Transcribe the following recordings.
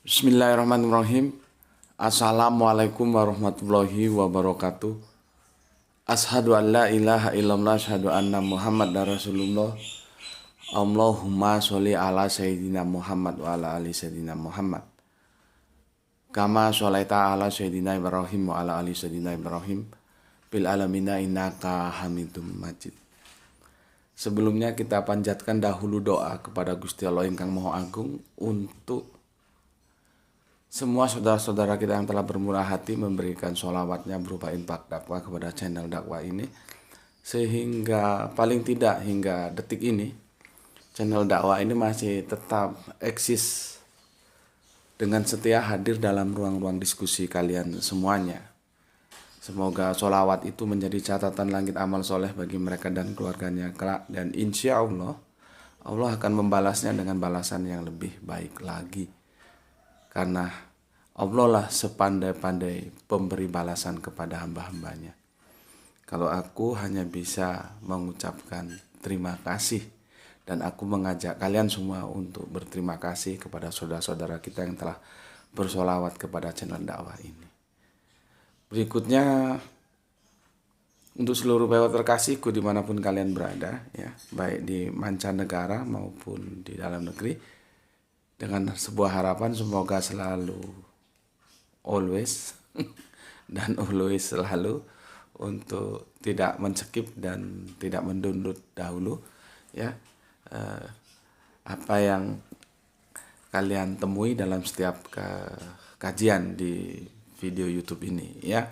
Bismillahirrahmanirrahim. Assalamualaikum warahmatullahi wabarakatuh. Ashadu an la ilaha illallah, ashadu anna Muhammad Rasulullah. Allahumma sholli ala Sayyidina Muhammad wa ala ali Sayyidina Muhammad. Kama sholaita ala Sayyidina Ibrahim wa ala ali Sayyidina Ibrahim. Bil alamina innaka hamidum majid. Sebelumnya kita panjatkan dahulu doa kepada Gusti Allah Ingkang Maha Agung untuk semua saudara-saudara kita yang telah bermurah hati memberikan sholawatnya berupa infak dakwah kepada channel dakwah ini, sehingga paling tidak hingga detik ini channel dakwah ini masih tetap eksis dengan setia hadir dalam ruang-ruang diskusi kalian semuanya. Semoga sholawat itu menjadi catatan langit amal soleh bagi mereka dan keluarganya kelak, dan insya Allah Allah akan membalasnya dengan balasan yang lebih baik lagi. Karena Allah lah sepandai-pandai pemberi balasan kepada hamba-hambanya. Kalau aku hanya bisa mengucapkan terima kasih, dan aku mengajak kalian semua untuk berterima kasih kepada saudara-saudara kita yang telah bersolawat kepada channel dakwah ini. Berikutnya, untuk seluruh pewayangan terkasihku dimanapun kalian berada, ya, baik di mancanegara maupun di dalam negeri, dengan sebuah harapan semoga selalu always dan always selalu untuk tidak mencekip dan tidak mendundut dahulu, ya, apa yang kalian temui dalam setiap kajian di video YouTube ini, ya.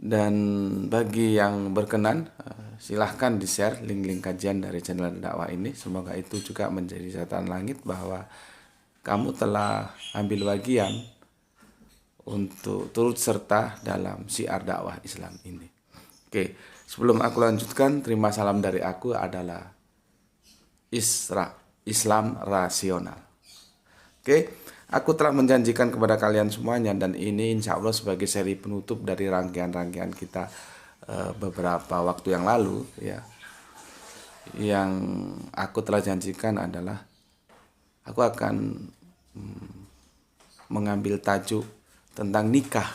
Dan bagi yang berkenan, silahkan di-share link-link kajian dari channel dakwah ini. Semoga itu juga menjadi catatan langit bahwa kamu telah ambil bagian untuk turut serta dalam syiar dakwah Islam ini. Oke, sebelum aku lanjutkan, terima salam dari aku adalah Islam rasional. Oke, aku telah menjanjikan kepada kalian semuanya, dan ini insya Allah sebagai seri penutup dari rangkaian-rangkaian kita beberapa waktu yang lalu, ya. Yang aku telah janjikan adalah aku akan mengambil tajuk tentang nikah,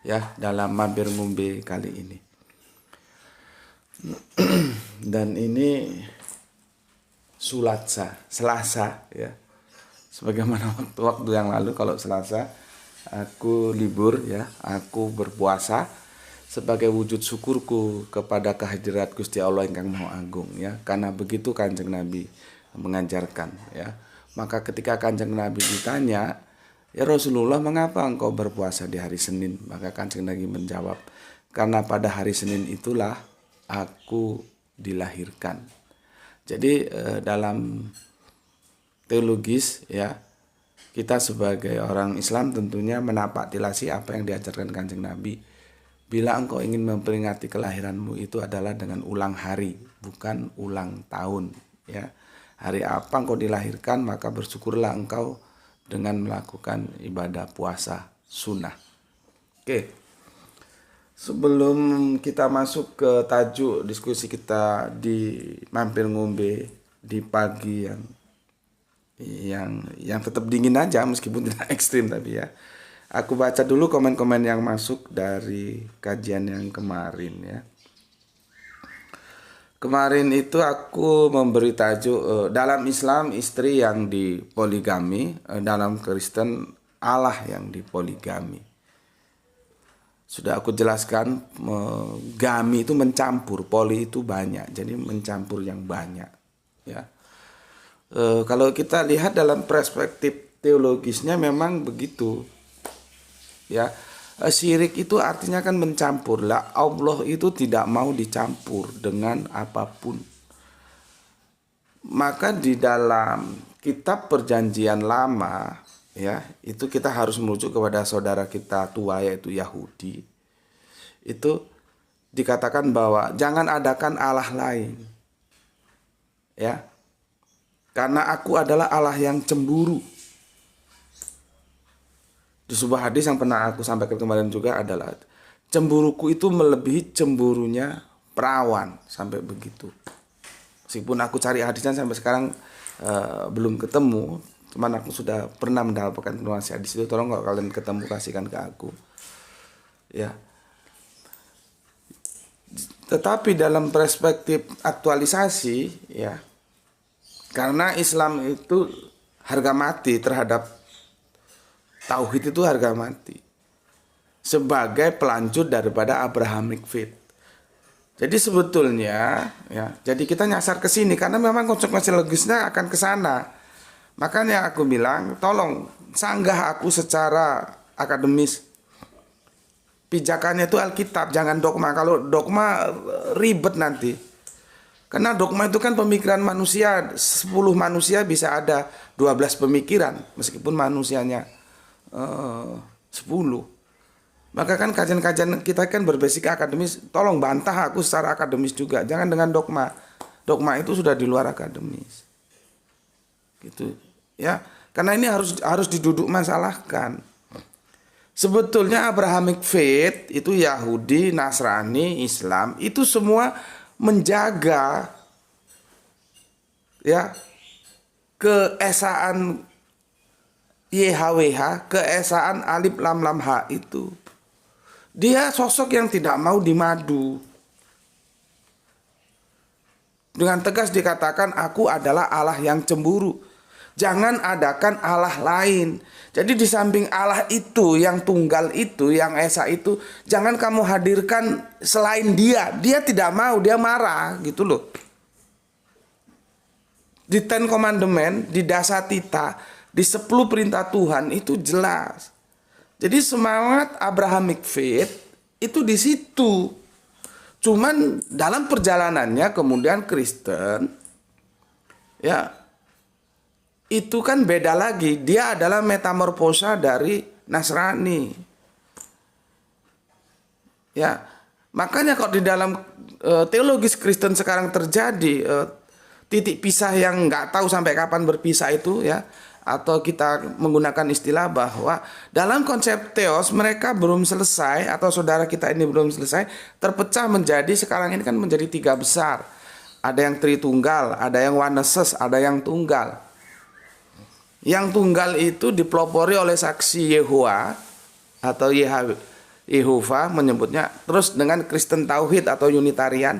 ya, dalam mampir ngombe kali ini. Dan ini Selasa, ya. Sebagaimana waktu yang lalu, kalau Selasa aku libur, ya, aku berpuasa sebagai wujud syukurku kepada kehadirat Gusti Allah Ingkang Maha Agung, ya. Karena begitu Kanjeng Nabi mengajarkan, ya. Maka ketika Kanjeng Nabi ditanya, "Ya Rasulullah, mengapa engkau berpuasa di hari Senin?" Maka Kanjeng Nabi menjawab, "Karena pada hari Senin itulah aku dilahirkan." Jadi dalam teologis, ya, kita sebagai orang Islam tentunya menapak tilasi apa yang diajarkan Kanjeng Nabi. Bila engkau ingin memperingati kelahiranmu, itu adalah dengan ulang hari, bukan ulang tahun, ya. Hari apa engkau dilahirkan, maka bersyukurlah engkau dengan melakukan ibadah puasa sunnah. Oke, sebelum kita masuk ke tajuk diskusi kita di mampir ngombe di pagi yang tetap dingin aja meskipun tidak ekstrim, tapi, ya, aku baca dulu komen-komen yang masuk dari kajian yang kemarin, ya. Kemarin itu aku memberi tajuk dalam Islam istri yang dipoligami, dalam Kristen Allah yang dipoligami. Sudah aku jelaskan, gami itu mencampur, poli itu banyak, jadi mencampur yang banyak, ya. Kalau kita lihat dalam perspektif teologisnya memang begitu, ya. Syirik itu artinya kan mencampur lah. Allah itu tidak mau dicampur dengan apapun. Maka di dalam kitab perjanjian lama, ya, itu kita harus merujuk kepada saudara kita tua yaitu Yahudi. Itu dikatakan bahwa jangan adakan Allah lain, ya, karena aku adalah Allah yang cemburu. Di sebuah hadis yang pernah aku sampaikan kemarin juga adalah cemburuku itu melebihi cemburunya perawan, sampai begitu. Meskipun aku cari hadisnya sampai sekarang belum ketemu, Cuman aku sudah pernah mendapatkan nasihat di situ. Tolong kalau kalian ketemu kasihkan ke aku. Ya. Tetapi dalam perspektif aktualisasi, ya, karena Islam itu harga mati terhadap tauhid, itu harga mati sebagai pelanjut daripada Abrahamic faith. Jadi sebetulnya, ya, jadi kita nyasar ke sini karena memang konsekuensi logisnya akan ke sana. Makanya aku bilang, tolong sanggah aku secara akademis. Pijakannya itu Alkitab, jangan dogma. Kalau dogma ribet nanti. Karena dogma itu kan pemikiran manusia. 10 manusia bisa ada 12 pemikiran. Meskipun manusianya 10. Maka kan kajian-kajian kita kan berbasik akademis. Tolong bantah aku secara akademis juga. Jangan dengan dogma. Dogma itu sudah di luar akademis. Gitu. Ya, karena ini harus diduduk masalahkan. Sebetulnya Abrahamic faith itu Yahudi, Nasrani, Islam itu semua menjaga, ya, keesaan YHWH, keesaan Alif Lam Lam H itu. Dia sosok yang tidak mau dimadu. Dengan tegas dikatakan, aku adalah Allah yang cemburu. Jangan adakan Allah lain. Jadi di samping Allah itu, yang tunggal itu, yang esa itu, jangan kamu hadirkan selain dia. Dia tidak mau, dia marah gitu loh. Di Ten Commandment, di Dasatita, di 10 perintah Tuhan itu jelas. Jadi semangat Abrahamic faith itu di situ. Cuman dalam perjalanannya kemudian Kristen, ya, itu kan beda lagi. Dia adalah metamorfosa dari Nasrani. Ya, makanya kok di dalam teologis Kristen sekarang terjadi titik pisah yang nggak tahu sampai kapan berpisah itu, ya, atau kita menggunakan istilah bahwa dalam konsep teos mereka belum selesai, atau saudara kita ini belum selesai, terpecah menjadi sekarang ini kan menjadi 3 besar. Ada yang Tritunggal, ada yang Onesis, ada yang Tunggal. Yang tunggal itu dipelopori oleh saksi Yehowa atau Yehova menyebutnya. Terus dengan Kristen Tauhid atau Unitarian.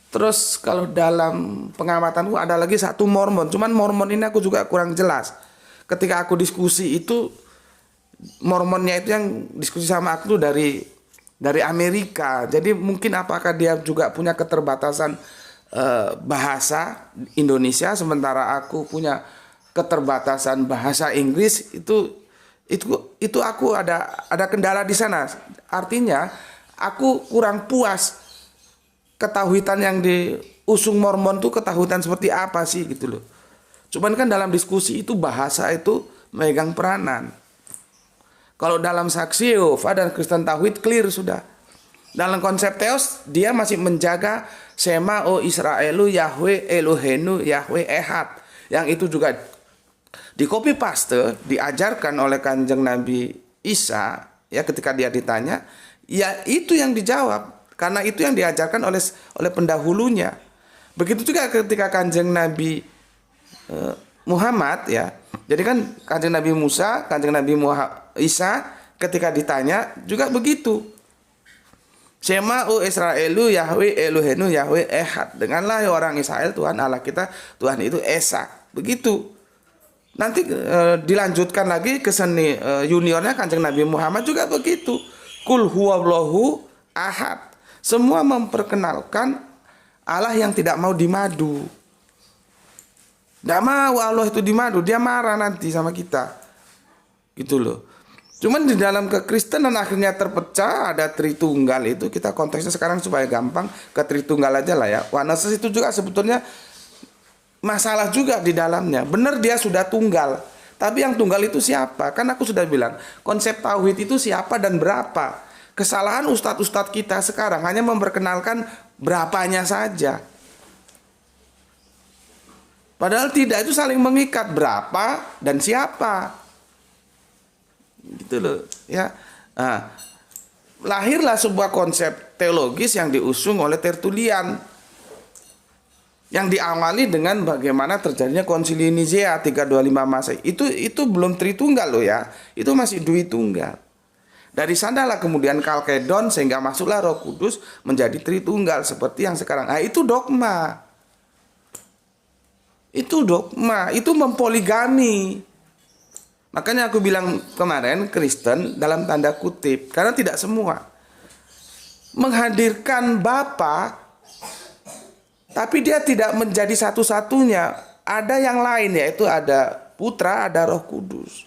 Terus kalau dalam pengamatanku ada lagi satu Mormon. Cuman Mormon ini aku juga kurang jelas. Ketika aku diskusi itu, Mormonnya itu yang diskusi sama aku tuh dari Amerika. Jadi mungkin apakah dia juga punya keterbatasan bahasa Indonesia, sementara aku punya keterbatasan bahasa Inggris. Itu aku ada kendala di sana. Artinya aku kurang puas ketahuitan yang diusung Mormon tuh ketahuitan seperti apa sih gitu loh. Cuman kan dalam diskusi itu bahasa itu megang peranan. Kalau dalam saksi Yehova dan Kristen Tauhid clear sudah. Dalam konsep teos dia masih menjaga Shema o Israelu Yahweh Elohenu Yahweh Ehad. Yang itu juga di copy paste diajarkan oleh Kanjeng Nabi Isa, ya, ketika dia ditanya, ya itu yang dijawab karena itu yang diajarkan oleh pendahulunya. Begitu juga ketika Kanjeng Nabi Muhammad, ya. Jadi kan Kanjeng Nabi Musa, Kanjeng Nabi Isa ketika ditanya juga begitu. Shema o Israelu Yahweh Elohenu Yahweh Ehad. Denganlah orang Israel, Tuhan Allah kita, Tuhan itu Esa. Begitu. Nanti dilanjutkan lagi ke seni juniornya Kanjeng Nabi Muhammad juga begitu. Kul huwallahu ahad. Semua memperkenalkan Allah yang tidak mau dimadu. Tidak mau Allah itu dimadu, dia marah nanti sama kita. Gitu loh. Cuman di dalam kekristenan akhirnya terpecah, ada Tritunggal itu, kita konteksnya sekarang supaya gampang ke Tritunggal aja lah ya. Onesis itu juga sebetulnya masalah juga di dalamnya. Benar dia sudah tunggal, tapi yang tunggal itu siapa? Kan aku sudah bilang, konsep tauhid itu siapa dan berapa. Kesalahan ustadz-ustadz kita sekarang hanya memperkenalkan berapanya saja. Padahal tidak, itu saling mengikat berapa dan siapa. Gitu loh, ya. Nah, lahirlah sebuah konsep teologis yang diusung oleh Tertullian. Yang diawali dengan bagaimana terjadinya Konsili Nicea 325 Masehi. Itu belum Tritunggal loh ya. Itu masih Dwi Tunggal. Dari sanalah kemudian Kalkedon sehingga masuklah Roh Kudus menjadi Tritunggal seperti yang sekarang. Nah, itu dogma. Itu dogma, itu mempoligami. Makanya aku bilang kemarin Kristen dalam tanda kutip, karena tidak semua menghadirkan Bapa, tapi dia tidak menjadi satu-satunya. Ada yang lain, yaitu ada Putra, ada Roh Kudus.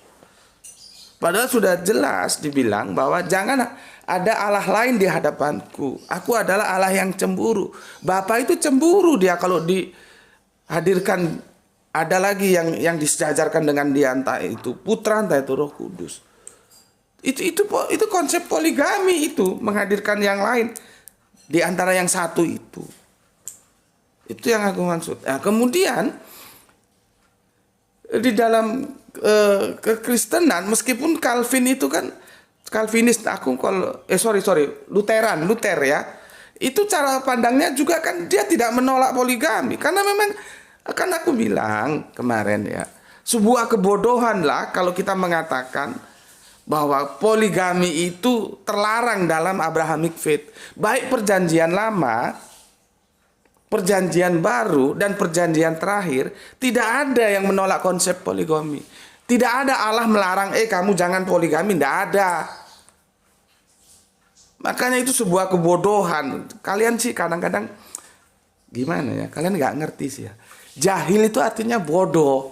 Padahal sudah jelas dibilang bahwa jangan ada Allah lain di hadapanku. Aku adalah Allah yang cemburu. Bapa itu cemburu dia kalau dihadirkan ada lagi yang disejajarkan dengan dia, entah itu Putra, entah itu Roh Kudus. Itu konsep poligami, itu menghadirkan yang lain di antara yang satu itu. Itu yang aku maksud. Nah, kemudian di dalam kekristenan, meskipun Calvin itu kan Calvinis, Luther ya. Itu cara pandangnya juga kan dia tidak menolak poligami, karena memang akan aku bilang kemarin ya, sebuah kebodohan lah kalau kita mengatakan bahwa poligami itu terlarang dalam Abrahamic faith. Baik perjanjian lama, perjanjian baru, dan perjanjian terakhir, tidak ada yang menolak konsep poligami. Tidak ada Allah melarang, kamu jangan poligami, tidak ada. Makanya itu sebuah kebodohan. Kalian sih kadang-kadang gimana ya, kalian nggak ngerti sih ya. Jahil itu artinya bodoh.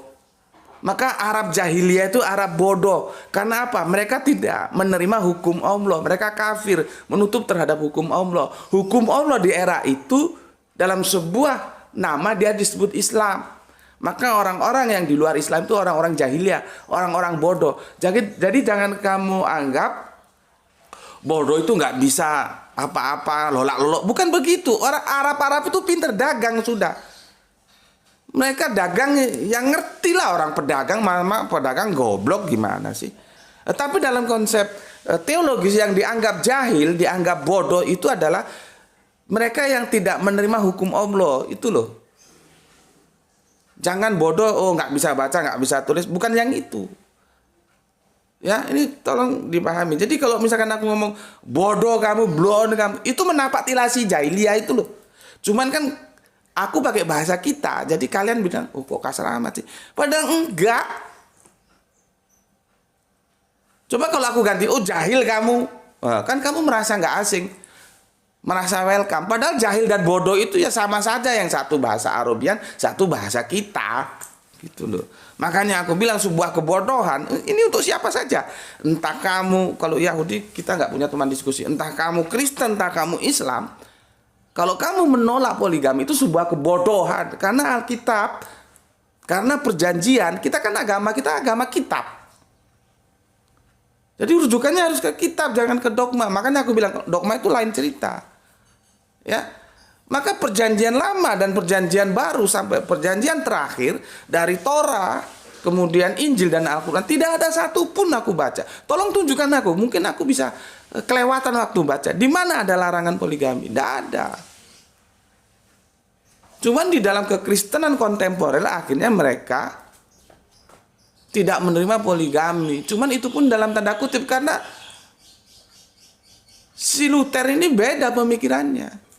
Maka Arab jahiliyah itu Arab bodoh. Karena apa? Mereka tidak menerima hukum Allah. Mereka kafir, menutup terhadap hukum Allah. Hukum Allah di era itu dalam sebuah nama dia disebut Islam. Maka orang-orang yang di luar Islam itu orang-orang jahiliyah, orang-orang bodoh. Jadi jangan kamu anggap bodoh itu nggak bisa apa-apa, lolak-lolok. Bukan begitu. Orang Arab itu pinter dagang sudah. Mereka dagang yang ngerti lah, orang pedagang, mama pedagang goblok gimana sih. Tapi dalam konsep teologis yang dianggap jahil, dianggap bodoh itu adalah mereka yang tidak menerima hukum Allah, itu loh. Jangan bodoh, nggak bisa baca, nggak bisa tulis, bukan yang itu. Ya, ini tolong dipahami. Jadi kalau misalkan aku ngomong bodoh kamu, blon kamu, itu menapaktilasi jahiliyah itu loh. Cuman kan aku pakai bahasa kita, jadi kalian bilang, kok kasar amat sih. Padahal enggak. Coba kalau aku ganti, jahil kamu, kan kamu merasa nggak asing, merasa welcome. Padahal jahil dan bodoh itu ya sama saja, yang satu bahasa Arabian, satu bahasa kita, gitu loh. Makanya aku bilang sebuah kebodohan ini untuk siapa saja. Entah kamu, kalau Yahudi kita nggak punya teman diskusi, entah kamu Kristen, entah kamu Islam. Kalau kamu menolak poligami itu sebuah kebodohan. Karena Alkitab, karena perjanjian, kita kan agama kitab. Jadi rujukannya harus ke kitab, jangan ke dogma. Makanya aku bilang dogma itu lain cerita. Ya, maka perjanjian lama dan perjanjian baru sampai perjanjian terakhir dari Torah, kemudian Injil dan Al-Quran, tidak ada satupun aku baca. Tolong tunjukkan aku, mungkin aku bisa kelewatan waktu baca. Di mana ada larangan poligami? Tidak ada. Cuman di dalam kekristenan kontemporer akhirnya mereka tidak menerima poligami. Cuman itu pun dalam tanda kutip, karena si Luther ini beda pemikirannya.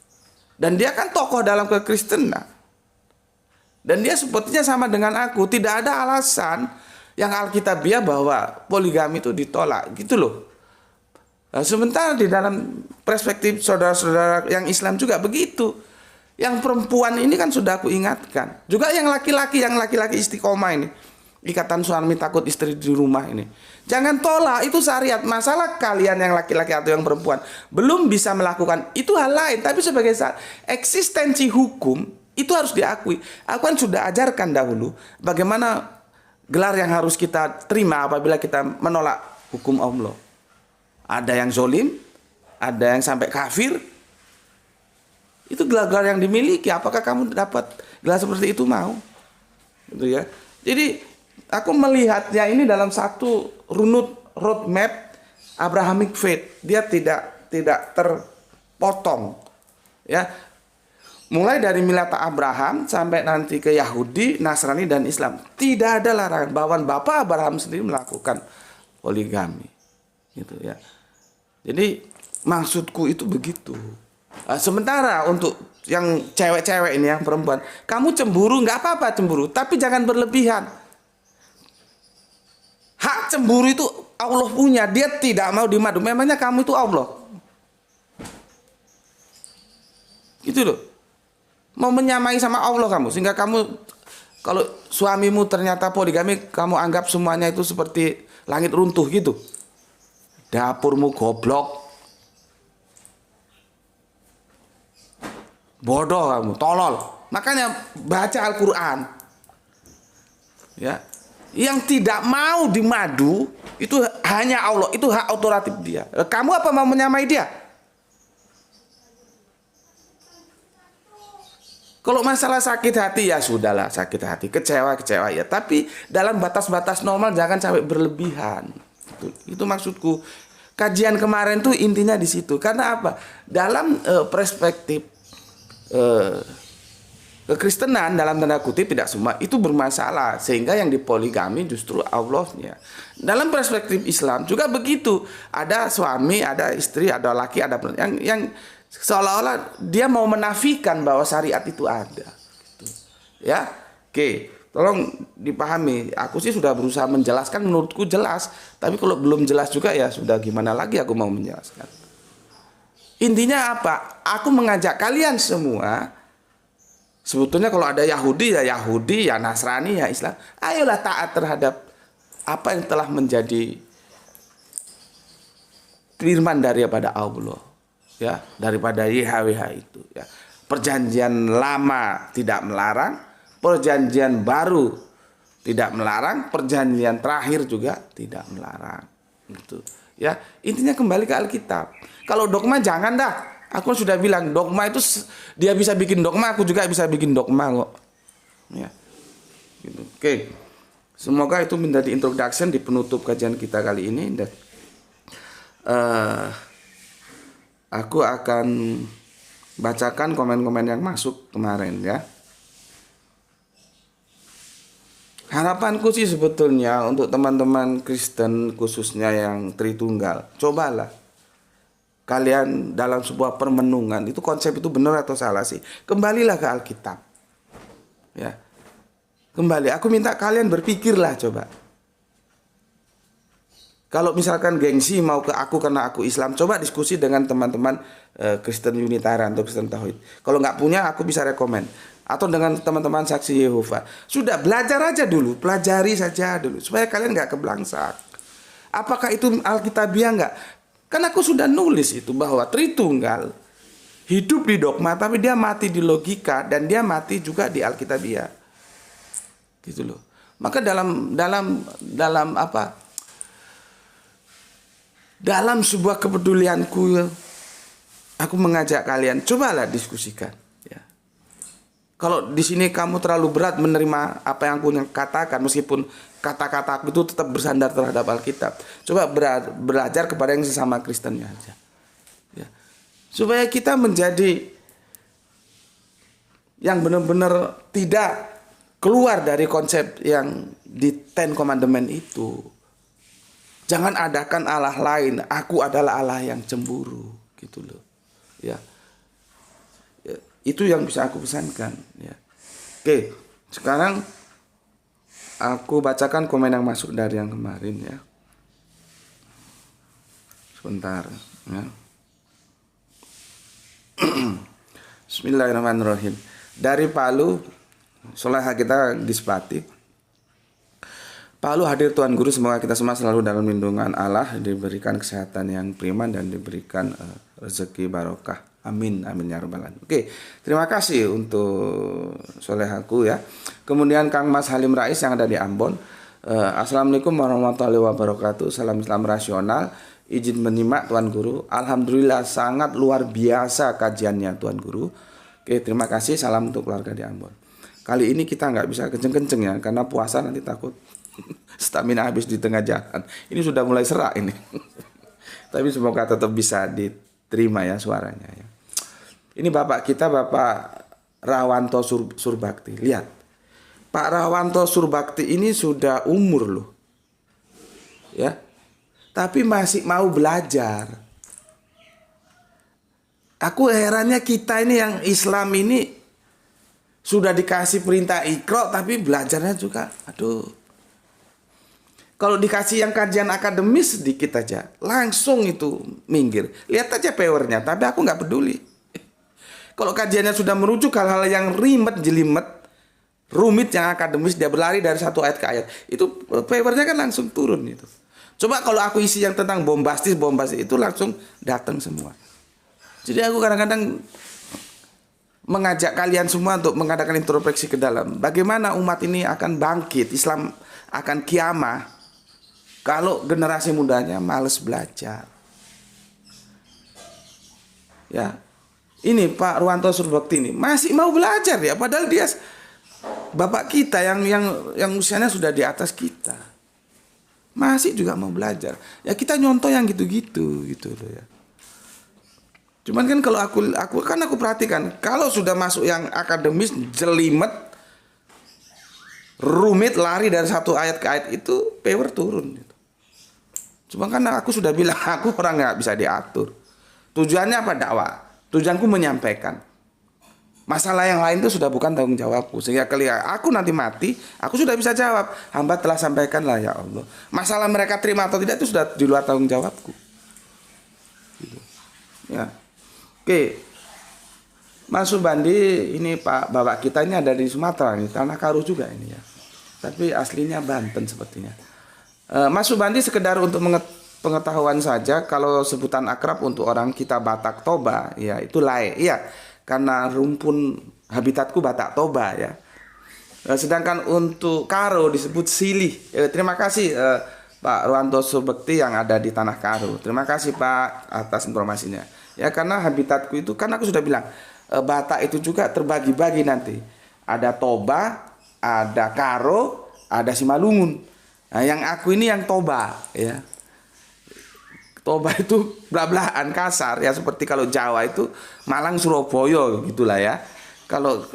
Dan dia kan tokoh dalam kekristenan. Dan dia sepertinya sama dengan aku. Tidak ada alasan yang alkitabiah bahwa poligami itu ditolak. Gitu loh. Nah, sementara di dalam perspektif saudara-saudara yang Islam juga begitu. Yang perempuan ini kan sudah aku ingatkan. Juga yang laki-laki istiqomah ini. Ikatan suami takut istri di rumah ini. Jangan tolak, itu syariat. Masalah kalian yang laki-laki atau yang perempuan belum bisa melakukan, itu hal lain. Tapi sebagai eksistensi hukum, itu harus diakui. Aku kan sudah ajarkan dahulu bagaimana gelar yang harus kita terima apabila kita menolak hukum Allah. Ada yang zolim, ada yang sampai kafir. Itu gelar-gelar yang dimiliki. Apakah kamu dapat gelar seperti itu mau? Gitu ya. Jadi aku melihatnya ini dalam satu runut roadmap Abrahamic faith. Dia tidak terpotong. Ya. Mulai dari milata Abraham sampai nanti ke Yahudi, Nasrani dan Islam. Tidak ada larangan. Bahkan Bapak Abraham sendiri melakukan poligami. Gitu ya. Jadi maksudku itu begitu. Sementara untuk yang cewek-cewek ini, yang perempuan, kamu cemburu nggak apa-apa cemburu, tapi jangan berlebihan. Hak cemburu itu Allah punya, dia tidak mau dimadu. Memangnya kamu itu Allah? Gitu loh. Mau menyamai sama Allah kamu, sehingga kamu kalau suamimu ternyata poligami, kamu anggap semuanya itu seperti langit runtuh gitu. Dapurmu goblok. Bodoh kamu, tolol. Makanya baca Al-Quran. Ya. Yang tidak mau dimadu itu hanya Allah, itu hak otoratif dia. Kamu apa mau menyamai dia? Kalau masalah sakit hati ya sudahlah, sakit hati, kecewa ya. Tapi dalam batas-batas normal, jangan sampai berlebihan. Itu maksudku. Kajian kemarin tuh intinya di situ. Karena apa? Dalam perspektif kekristenan, dalam tanda kutip, tidak semua itu bermasalah, sehingga yang dipoligami justru Allahnya. Dalam perspektif Islam juga begitu, ada suami, ada istri, ada laki, ada perempuan yang seolah-olah dia mau menafikan bahwa syariat itu ada gitu. Ya, oke, tolong dipahami. Aku sih sudah berusaha menjelaskan, menurutku jelas, tapi kalau belum jelas juga ya sudah, gimana lagi aku mau menjelaskan. Intinya apa? Aku mengajak kalian semua, sebetulnya kalau ada Yahudi, ya Nasrani, ya Islam, ayolah taat terhadap apa yang telah menjadi firman daripada Allah, ya, daripada YHWH itu. Ya. Perjanjian lama tidak melarang, perjanjian baru tidak melarang, perjanjian terakhir juga tidak melarang. Gitu. Ya, intinya kembali ke Alkitab. Kalau dogma jangan dah. Aku sudah bilang dogma itu dia bisa bikin dogma, aku juga bisa bikin dogma kok. Ya. Gitu. Oke. Semoga itu menjadi introduction di penutup kajian kita kali ini. Dan aku akan bacakan komen-komen yang masuk kemarin ya. Harapanku sih sebetulnya untuk teman-teman Kristen khususnya yang Tritunggal, cobalah kalian dalam sebuah permenungan, itu konsep itu benar atau salah sih, kembalilah ke Alkitab. Ya. Kembali, aku minta kalian berpikirlah coba. Kalau misalkan gengsi mau ke aku karena aku Islam, coba diskusi dengan teman-teman Kristen Unitarian atau Kristen Tauhid. Kalau nggak punya, aku bisa rekomen. Atau dengan teman-teman saksi Yehova. Sudah, belajar aja dulu, pelajari saja dulu, supaya kalian nggak keblangsak. Apakah itu Alkitabiah nggak? Kan aku sudah nulis itu bahwa Tritunggal hidup di dogma, tapi dia mati di logika dan dia mati juga di Alkitabiah. Gitu loh. Maka dalam sebuah kepedulianku, aku mengajak kalian, cobalah diskusikan. Ya. Kalau di sini kamu terlalu berat menerima apa yang aku katakan, meskipun kata-kata aku itu tetap bersandar terhadap Alkitab, coba belajar kepada yang sesama Kristennya aja. Ya. Supaya kita menjadi yang benar-benar tidak keluar dari konsep yang di Ten Commandment itu. Jangan adakan Allah lain. Aku adalah Allah yang cemburu, gitu loh. Ya, itu yang bisa aku pesankan. Ya. Oke, sekarang aku bacakan komen yang masuk dari yang kemarin ya. Sebentar. Ya. Bismillahirrahmanirrahim. Dari Palu, Soleha kita Gispati. Palu hadir Tuan Guru, semoga kita semua selalu dalam lindungan Allah, diberikan kesehatan yang prima dan diberikan rezeki barokah. Amin, amin ya rabbal alamin. Oke, terima kasih untuk Solehaku ya. Kemudian Kang Mas Halim Rais yang ada di Ambon. Assalamualaikum warahmatullahi wabarakatuh. Salam Islam rasional. Izin menyimak Tuan Guru. Alhamdulillah sangat luar biasa kajiannya Tuan Guru. Oke, terima kasih. Salam untuk keluarga di Ambon. Kali ini kita nggak bisa kenceng-kenceng ya, karena puasa nanti takut stamina habis di tengah jalan. Ini sudah mulai serak ini. Tapi semoga tetap bisa diterima ya suaranya ya. Ini Bapak kita, Bapak Rawanto Surbakti. Lihat, Pak Rawanto Surbakti ini sudah umur loh, ya, tapi masih mau belajar. Aku herannya kita ini yang Islam ini sudah dikasih perintah Iqra tapi belajarnya juga, aduh. Kalau dikasih yang kajian akademis sedikit aja, langsung itu minggir. Lihat aja powernya, tapi aku nggak peduli. Kalau kajiannya sudah merujuk hal-hal yang jelimet, rumit yang akademis, dia berlari dari satu ayat ke ayat, itu powernya kan langsung turun itu. Coba kalau aku isi yang tentang bombastis itu langsung datang semua. Jadi aku kadang-kadang mengajak kalian semua untuk mengadakan introspeksi ke dalam. Bagaimana umat ini akan bangkit, Islam akan kiamah kalau generasi mudanya males belajar. Ya. Ini Pak Rawanto Surbakti ini masih mau belajar ya, padahal dia bapak kita yang usianya sudah di atas kita. Masih juga mau belajar. Ya kita nyontoh yang gitu-gitu gitu loh ya. Cuman kan kalau aku perhatikan, kalau sudah masuk yang akademis, jelimet, rumit, lari dari satu ayat ke ayat, itu power turun gitu. Cuma kan aku sudah bilang, aku orang nggak bisa diatur. Tujuannya apa? Dakwah. Tujuanku menyampaikan. Masalah yang lain itu sudah bukan tanggung jawabku. Sehingga aku nanti mati, aku sudah bisa jawab. Hamba telah sampaikan lah ya Allah. Masalah mereka terima atau tidak itu sudah di luar tanggung jawabku. Gitu. Ya. Oke. Mas Subandi, ini Pak bapak kita ini ada di Sumatera nih, Tanah Karo juga ini ya. Tapi aslinya Banten sepertinya. Mas Subandi sekedar untuk pengetahuan saja, kalau sebutan akrab untuk orang kita Batak Toba, ya itu lae. Iya, karena rumpun habitatku Batak Toba ya. Sedangkan untuk Karo disebut Silih. Terima kasih Pak Rawanto Surbakti yang ada di Tanah Karo. Terima kasih Pak atas informasinya. Ya karena habitatku itu, kan aku sudah bilang, Batak itu juga terbagi-bagi nanti. Ada Toba, ada Karo, ada Simalungun. Nah, yang aku ini yang Toba ya. Toba itu belah-belahan kasar ya, seperti kalau Jawa itu Malang Surabaya gitulah ya. Kalau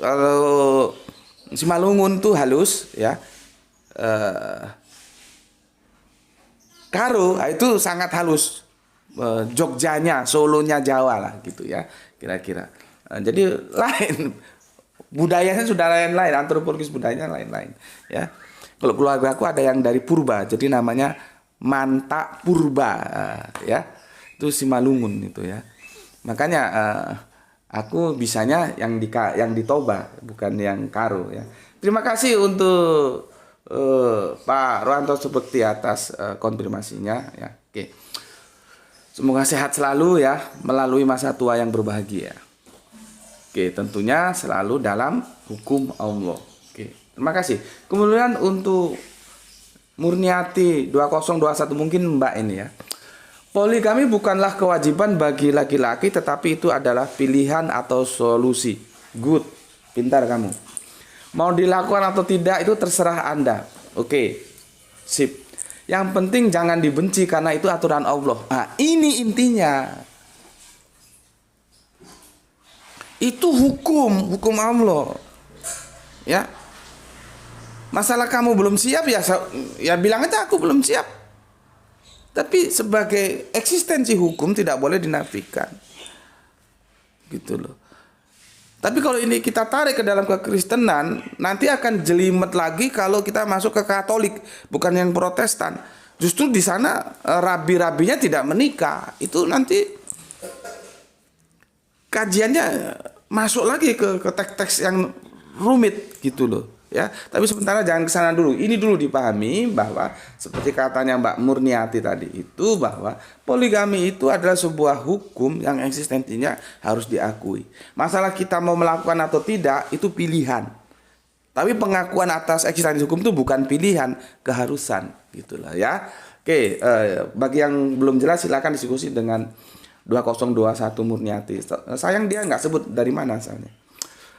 Simalungun tuh halus ya. Karo itu sangat halus. Jogjanya, Solonya Jawa lah gitu ya kira-kira. Jadi lain budayanya sudah lain-lain, antropologis budayanya lain-lain ya. Kalau keluarga aku ada yang dari Purba, jadi namanya Mantak Purba ya, itu Simalungun itu ya. Makanya aku bisanya yang di Toba, bukan yang Karo ya. Terima kasih untuk Pak Rawanto Surbakti atas konfirmasinya ya. Oke. Semoga sehat selalu ya melalui masa tua yang berbahagia. Oke, tentunya selalu dalam hukum Allah. Oke, terima kasih. Kemudian untuk Murniati 2021, mungkin Mbak ini ya. Poligami bukanlah kewajiban bagi laki-laki, tetapi itu adalah pilihan atau solusi. Good, pintar kamu. Mau dilakukan atau tidak itu terserah Anda. Oke, sip. Yang penting jangan dibenci karena itu aturan Allah. Nah, ini intinya. Itu hukum Allah. Ya. Masalah kamu belum siap ya bilang aja aku belum siap. Tapi sebagai eksistensi hukum tidak boleh dinafikan. Gitu loh. Tapi kalau ini kita tarik ke dalam kekristenan, nanti akan jelimet lagi kalau kita masuk ke Katolik, bukan yang Protestan. Justru di sana rabi-rabinya tidak menikah. Itu nanti kajiannya masuk lagi ke teks-teks yang rumit gitu loh. Ya, tapi sementara jangan ke sana dulu. Ini dulu dipahami bahwa seperti katanya Mbak Murniati tadi itu, bahwa poligami itu adalah sebuah hukum yang eksistensinya harus diakui. Masalah kita mau melakukan atau tidak itu pilihan. Tapi pengakuan atas eksistensi hukum itu bukan pilihan, keharusan gitulah ya. Oke, bagi yang belum jelas silakan diskusi dengan 2021 Murniati. Sayang dia nggak sebut dari mana asalnya.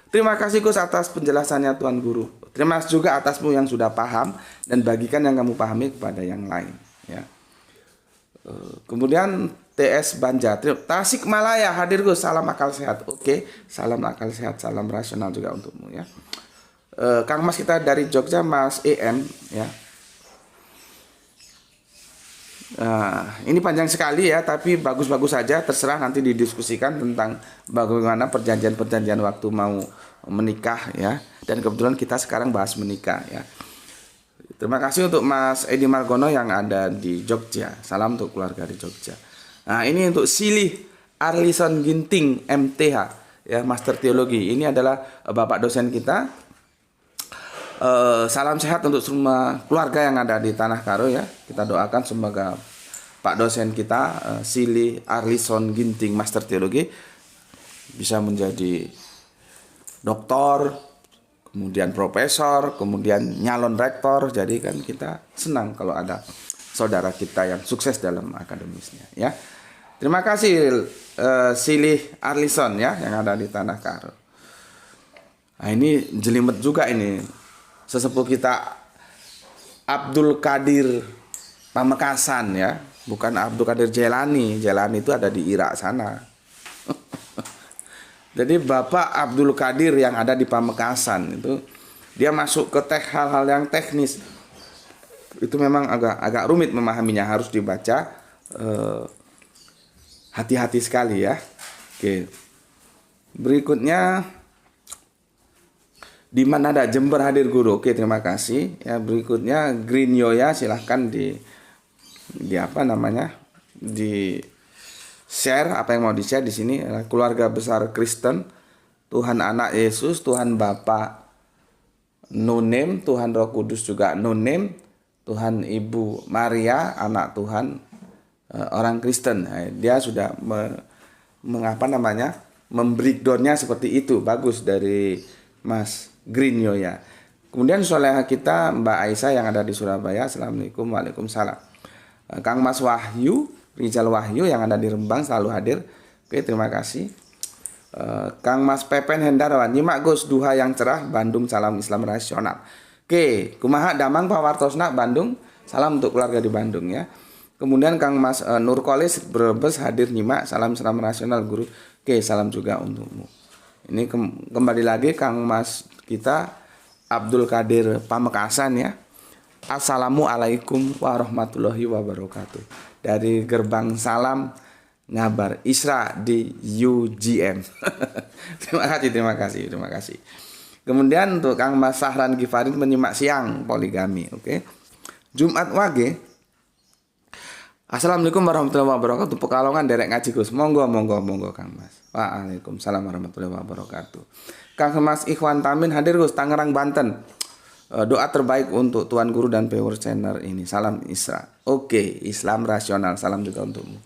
Terima kasih Gus atas penjelasannya Tuan Guru. Terima kasih juga atasmu yang sudah paham dan bagikan yang kamu pahami kepada yang lain. Ya. Kemudian TS Banja, Tasikmalaya hadir Gus, salam akal sehat. Oke, salam akal sehat, salam rasional juga untukmu ya. Kang Mas kita dari Jogja, Mas EM ya. Ini panjang sekali ya, tapi bagus-bagus saja. Terserah nanti didiskusikan tentang bagaimana perjanjian-perjanjian waktu mau menikah ya. Dan kebetulan kita sekarang bahas menikah ya. Terima kasih untuk Mas Edi Margono yang ada di Jogja. Salam untuk keluarga di Jogja. Nah ini untuk Silih Arlison Ginting MTH ya, Master Teologi. Ini adalah bapak dosen kita. Salam sehat untuk semua keluarga yang ada di Tanah Karo ya. Kita doakan semoga Pak dosen kita Silih Arlison Ginting Master Teologi bisa menjadi doktor, kemudian profesor, kemudian nyalon rektor. Jadi kan kita senang kalau ada saudara kita yang sukses dalam akademisnya ya. Terima kasih Silih Arlison ya yang ada di Tanah Karo. Nah ini jelimet juga ini. Sesepuh kita Abdul Qadir Pamekasan ya, bukan Abdul Qadir Jailani. Jailani itu ada di Irak sana. Jadi Bapak Abdul Qadir yang ada di Pamekasan itu dia masuk ke hal-hal yang teknis. Itu memang agak rumit memahaminya, harus dibaca hati-hati sekali ya. Oke. Berikutnya di mana ada Jember hadir guru. Oke, terima kasih. Ya, berikutnya Green Yoya silahkan di apa namanya? Di share apa yang mau di-share di sini. Keluarga besar Kristen, Tuhan Anak Yesus, Tuhan Bapa no name, Tuhan Roh Kudus juga no name, Tuhan Ibu Maria, anak Tuhan orang Kristen. Nah, dia sudah membreakdownnya seperti itu. Bagus dari Mas Green Yoya. Kemudian soleha kita Mbak Aisyah yang ada di Surabaya. Assalamualaikum, waalaikumsalam. Kang Mas Wahyu, Rizal Wahyu yang ada di Rembang selalu hadir. Oke, terima kasih. Kang Mas Pepen Hendarwan, nyimak Gus duha yang cerah, Bandung, salam Islam rasional. Oke, kumaha Damang Pawartosna Bandung, salam untuk keluarga di Bandung ya. Kemudian Kang Mas Nurkolis Brebes hadir nyimak, salam Islam rasional guru. Oke, salam juga untukmu. Ini kembali lagi Kang Mas kita Abdul Qadir Pamekasan ya. Assalamualaikum warahmatullahi wabarakatuh. Dari gerbang salam ngabar Isra di UGM. terima kasih. Kemudian untuk Kang Mas Sahran Gifarin menyimak siang poligami. Oke. Jumat Wage. Assalamualaikum warahmatullahi wabarakatuh. Pekalongan derek ngaji Gus. Monggo Kang Mas. Waalaikumsalam warahmatullahi wabarakatuh. Kang Mas Ikhwan Tamin hadir Gus, Tangerang Banten. Doa terbaik untuk Tuan Guru dan Power Channel ini. Salam Isra. Oke, Islam rasional. Salam juga untukmu.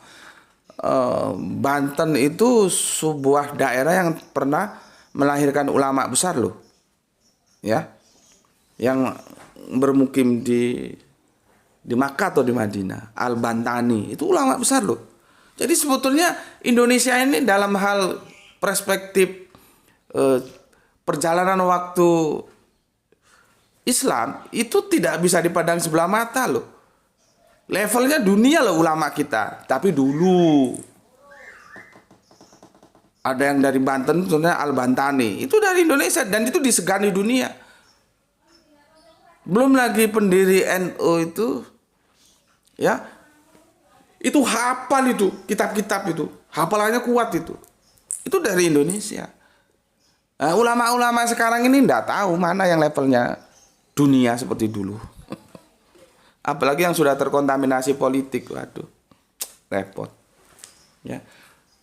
Banten itu sebuah daerah yang pernah melahirkan ulama besar loh. Ya. Yang bermukim di Makkah atau di Madinah. Al-Bantani itu ulama besar loh. Jadi sebetulnya Indonesia ini dalam hal perspektif perjalanan waktu Islam itu tidak bisa dipandang sebelah mata loh. Levelnya dunia loh ulama kita. Tapi dulu ada yang dari Banten, contohnya Al-Bantani, itu dari Indonesia dan itu disegani dunia. Belum lagi pendiri NU itu, ya, itu hafal itu kitab-kitab itu, hafalannya kuat itu dari Indonesia. Nah, ulama-ulama sekarang ini nggak tahu mana yang levelnya dunia seperti dulu. Apalagi yang sudah terkontaminasi politik, waduh, repot. Ya,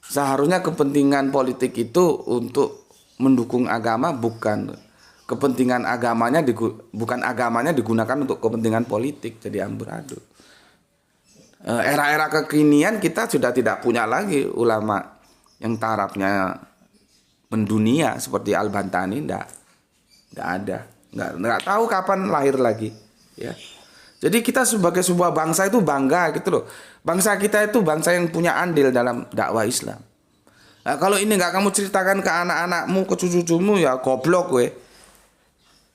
seharusnya kepentingan politik itu untuk mendukung agama, bukan kepentingan agamanya bukan agamanya digunakan untuk kepentingan politik, jadi amburadul. Era-era kekinian kita sudah tidak punya lagi ulama yang tarafnya mendunia seperti Al-Bantani, nggak ada, nggak tahu kapan lahir lagi, ya. Jadi kita sebagai sebuah bangsa itu bangga gitu loh. Bangsa kita itu bangsa yang punya andil dalam dakwah Islam. Nah, kalau ini nggak kamu ceritakan ke anak-anakmu, ke cucu-cucumu, ya goblok gue.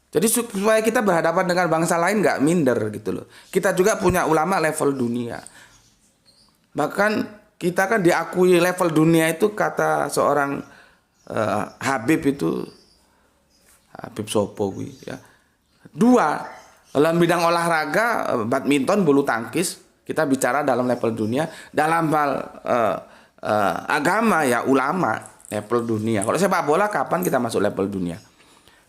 Jadi supaya kita berhadapan dengan bangsa lain nggak minder gitu loh. Kita juga punya ulama level dunia. Bahkan Kita kan diakui level dunia itu, kata seorang Habib itu, Habib Sopo ya. Dua, dalam bidang olahraga, badminton, bulu tangkis, kita bicara dalam level dunia. Dalam hal agama ya ulama, level dunia. Kalau sepak bola kapan kita masuk level dunia?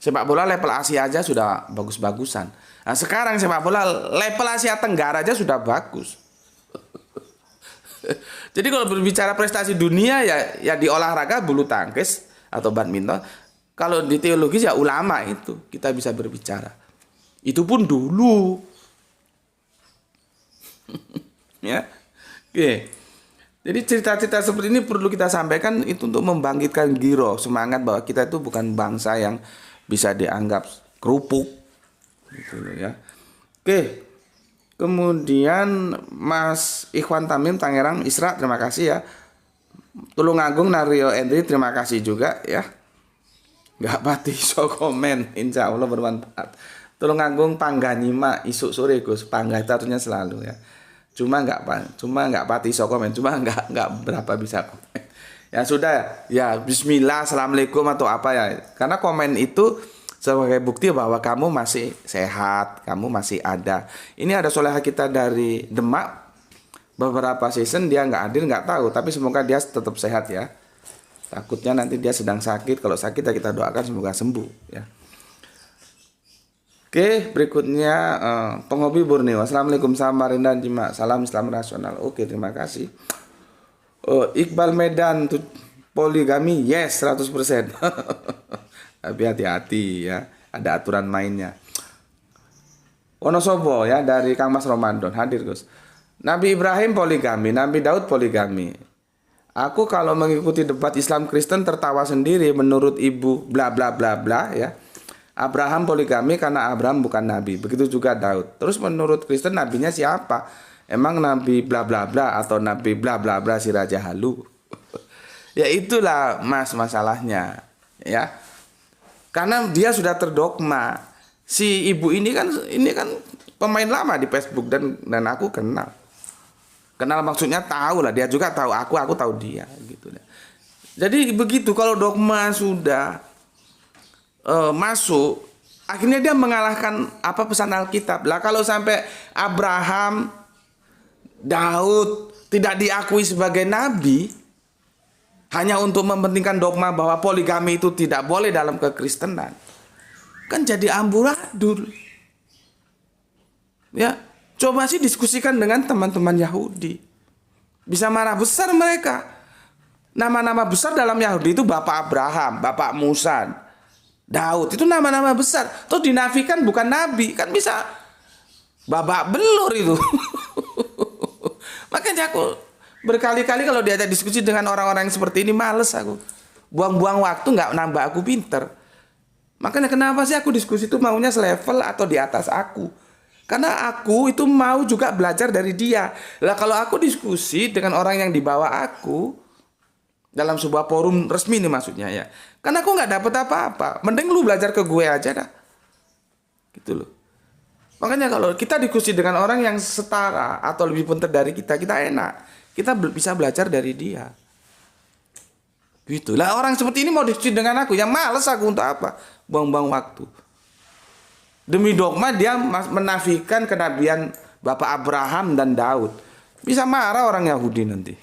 Sepak bola level Asia aja sudah bagus-bagusan. Nah sekarang sepak bola level Asia Tenggara aja sudah bagus. Jadi kalau berbicara prestasi dunia ya di olahraga bulu tangkis atau badminton. Kalau di teologis ya ulama itu kita bisa berbicara. Itu pun dulu. Ya. Oke. Jadi cerita-cerita seperti ini perlu kita sampaikan itu untuk membangkitkan giro, semangat bahwa kita itu bukan bangsa yang bisa dianggap kerupuk. Gitu ya. Oke. Kemudian Mas Ikhwan Tamim Tangerang Isra, terima kasih ya. Tulungagung Nario Endri, terima kasih juga ya. Gak pati so komen, insya Allah bermanfaat. Tulungagung Pangganyima isuk sore Gus, pangga itu selalu ya. Cuma nggak pati so komen, cuma nggak berapa bisa komen. Ya sudah ya, Bismillah, Assalamualaikum atau apa ya. Karena komen itu sebagai bukti bahwa kamu masih sehat, kamu masih ada. Ini ada soleha kita dari Demak, beberapa season dia nggak hadir, nggak tahu, tapi semoga dia tetap sehat ya. Takutnya nanti dia sedang sakit, kalau sakit ya kita doakan semoga sembuh ya. Oke, berikutnya penghobi Borneo. Assalamualaikum, Samarinda Jima, salam Islam rasional. Oke, terima kasih. Iqbal Medan poligami, yes 100%. Tapi hati-hati ya, ada aturan mainnya. Wonosobo ya, dari Kang Mas Ramadan hadir Gus. Nabi Ibrahim poligami, Nabi Daud poligami. Aku kalau mengikuti debat Islam Kristen tertawa sendiri menurut ibu bla bla bla bla ya. Abraham poligami karena Abraham bukan nabi. Begitu juga Daud. Terus menurut Kristen nabinya siapa? Emang nabi bla bla bla atau nabi bla bla bla si Raja Halu? Ya itulah Mas masalahnya ya. Karena dia sudah terdogma. Si ibu ini kan pemain lama di Facebook dan aku kenal. Kenal maksudnya tahu lah, dia juga tahu aku tahu dia gitu. Jadi begitu kalau dogma sudah masuk, akhirnya dia mengalahkan apa pesan Alkitab. Lah kalau sampai Abraham, Daud tidak diakui sebagai nabi hanya untuk mementingkan dogma bahwa poligami itu tidak boleh dalam kekristenan, kan jadi amburadul. Ya, coba sih diskusikan dengan teman-teman Yahudi. Bisa marah besar mereka. Nama-nama besar dalam Yahudi itu Bapak Abraham, Bapak Musa, Daud, itu nama-nama besar. Terus dinafikan bukan nabi, kan bisa babak belur itu. Makanya aku berkali-kali kalau diajak diskusi dengan orang-orang yang seperti ini males aku. Buang-buang waktu, nggak nambah aku pinter. Makanya kenapa sih aku diskusi itu maunya selevel atau di atas aku? Karena aku itu mau juga belajar dari dia. Lah kalau aku diskusi dengan orang yang di bawah aku dalam sebuah forum resmi nih maksudnya ya. Karena aku nggak dapet apa-apa. Mending lu belajar ke gue aja dah. Gitu loh. Makanya kalau kita diskusi dengan orang yang setara atau lebih pintar dari kita enak. Kita bisa belajar dari dia. Gitu. Lah orang seperti ini mau diskusi dengan aku, yang males aku untuk apa? Buang-buang waktu. Demi dogma dia menafikan kenabian Bapak Abraham dan Daud. Bisa marah orang Yahudi nanti.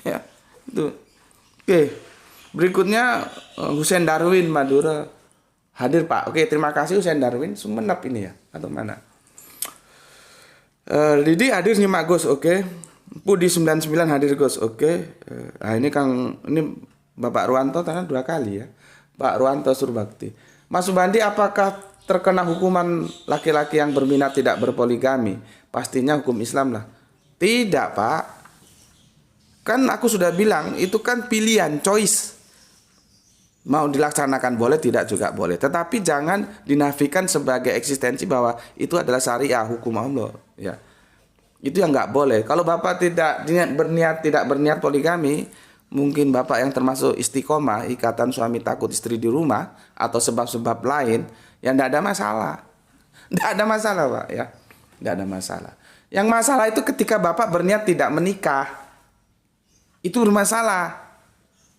Ya, itu. Oke. Berikutnya Hussein Darwin Madura hadir Pak. Oke, terima kasih Hussein Darwin. Sumenep ini ya atau mana? Didi hadir nyimak Gus. Oke. Pudi 99 hadir Gus. Oke. Nah ini Bapak Ruanto tanya 2 kali ya. Pak Ruanto Surbakti. Mas Subandi, apakah terkena hukuman laki-laki yang berminat tidak berpoligami? Pastinya hukum Islam lah. Tidak Pak. Kan aku sudah bilang itu kan pilihan, choice. Mau dilaksanakan boleh, tidak juga boleh. Tetapi jangan dinafikan sebagai eksistensi bahwa itu adalah syariah, hukum Allah. Ya, itu yang nggak boleh. Kalau Bapak tidak berniat poligami, mungkin Bapak yang termasuk istiqomah, ikatan suami takut istri di rumah, atau sebab-sebab lain, yang tidak ada masalah. Tidak ada masalah Pak ya. Tidak ada masalah. Yang masalah itu ketika Bapak berniat tidak menikah. itu bermasalah.